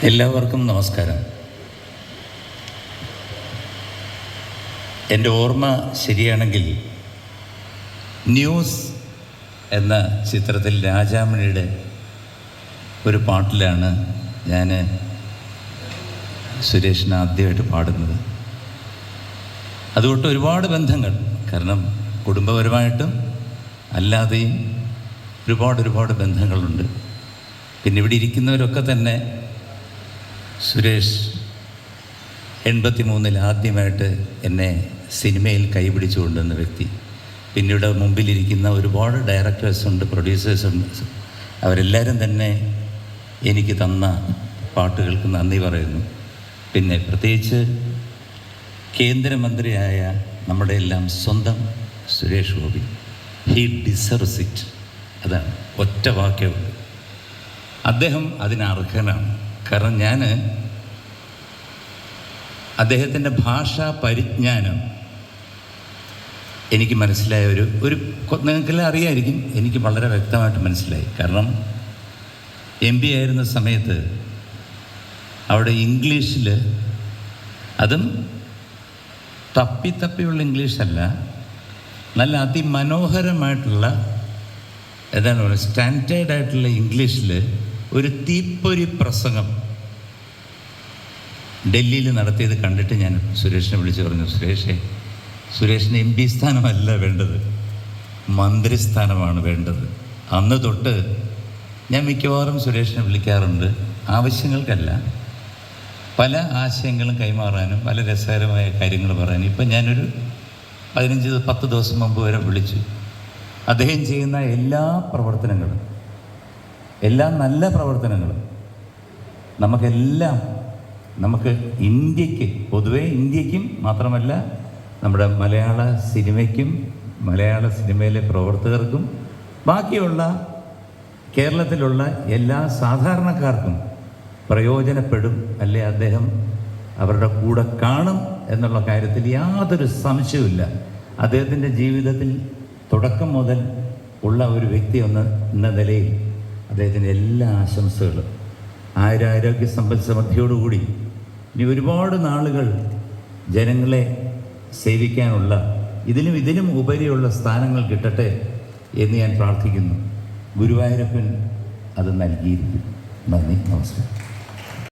എല്ലാവർക്കും നമസ്കാരം. എൻ്റെ ഓർമ്മ ശരിയാണെങ്കിൽ ന്യൂസ് എന്ന ചിത്രത്തിൽ രാജാമണിയുടെ ഒരു പാട്ടിലാണ് ഞാൻ സുരേഷിന് ആദ്യമായിട്ട് പാടുന്നത്. അതുകൊണ്ട് ഒരുപാട് ബന്ധങ്ങൾ, കാരണം കുടുംബപരമായിട്ടും അല്ലാതെയും ഒരുപാട് ബന്ധങ്ങളുണ്ട്. പിന്നെ ഇവിടെ ഇരിക്കുന്നവരൊക്കെ തന്നെ സുരേഷ് 83 ആദ്യമായിട്ട് എന്നെ സിനിമയിൽ കൈപിടിച്ചു കൊണ്ടുവന്ന വ്യക്തി. പിന്നീട് മുമ്പിലിരിക്കുന്ന ഒരുപാട് ഡയറക്ടേഴ്സുണ്ട്, പ്രൊഡ്യൂസേഴ്സുണ്ട്. അവരെല്ലാവരും തന്നെ എനിക്ക് തന്ന പാട്ടുകൾക്ക് നന്ദി പറയുന്നു. പിന്നെ പ്രത്യേകിച്ച് കേന്ദ്രമന്ത്രിയായ നമ്മുടെ എല്ലാം സ്വന്തം Suresh Gopi, he deserves it. അതാണ് ഒറ്റ വാക്യമുണ്ട്. അദ്ദേഹം അതിനർഹനാണ്. കാരണം ഞാൻ അദ്ദേഹത്തിൻ്റെ ഭാഷാ പരിജ്ഞാനം എനിക്ക് മനസ്സിലായ ഒരു നിങ്ങൾക്കെല്ലാം അറിയായിരിക്കും, എനിക്ക് വളരെ വ്യക്തമായിട്ട് മനസ്സിലായി. കാരണം MP ആയിരുന്ന സമയത്ത് അവിടെ ഇംഗ്ലീഷിൽ, അതും തപ്പിയുള്ള ഇംഗ്ലീഷല്ല, നല്ല അതിമനോഹരമായിട്ടുള്ള ഏതാണ് പറയുക, സ്റ്റാൻഡേർഡായിട്ടുള്ള ഇംഗ്ലീഷിൽ ഒരു തീപ്പൊരി പ്രസംഗം ഡൽഹിയിൽ നടത്തിയത് കണ്ടിട്ട് ഞാൻ സുരേഷിനെ വിളിച്ച് പറഞ്ഞു, സുരേഷിന് MP സ്ഥാനമല്ല വേണ്ടത്, മന്ത്രിസ്ഥാനമാണ് വേണ്ടത്. അന്ന് തൊട്ട് ഞാൻ മിക്കവാറും സുരേഷിനെ വിളിക്കാറുണ്ട്, ആവശ്യങ്ങൾക്കല്ല, പല ആശയങ്ങളും കൈമാറാനും പല രസകരമായ കാര്യങ്ങൾ പറയാനും. ഇപ്പം ഞാനൊരു 15-10 ദിവസം മുമ്പ് വരെ വിളിച്ചു. അദ്ദേഹം ചെയ്യുന്ന എല്ലാ പ്രവർത്തനങ്ങളും, എല്ലാ നല്ല പ്രവർത്തനങ്ങളും നമുക്ക് ഇന്ത്യക്ക്, പൊതുവേ ഇന്ത്യക്കും മാത്രമല്ല നമ്മുടെ മലയാള സിനിമയ്ക്കും മലയാള സിനിമയിലെ പ്രവർത്തകർക്കും ബാക്കിയുള്ള കേരളത്തിലുള്ള എല്ലാ സാധാരണക്കാർക്കും പ്രയോജനപ്പെടും, അല്ലെ അദ്ദേഹം അവരുടെ കൂടെ കാണും എന്നുള്ള കാര്യത്തിൽ യാതൊരു സംശയവുമില്ല. അദ്ദേഹത്തിൻ്റെ ജീവിതത്തിൽ തുടക്കം മുതൽ ഉള്ള ഒരു വ്യക്തി എന്ന നിലയിൽ അദ്ദേഹത്തിൻ്റെ എല്ലാ ആശംസകളും, ആരോഗ്യ സമ്പൽ സമൃദ്ധിയോടുകൂടി ഇനി ഒരുപാട് നാളുകൾ ജനങ്ങളെ സേവിക്കാനുള്ള ഇതിനും ഉപരിയുള്ള സ്ഥാനങ്ങൾ കിട്ടട്ടെ എന്ന് ഞാൻ പ്രാർത്ഥിക്കുന്നു. ഗുരുവായൂരപ്പൻ അത് നൽകിയിരിക്കും. നന്ദി, നമസ്കാരം.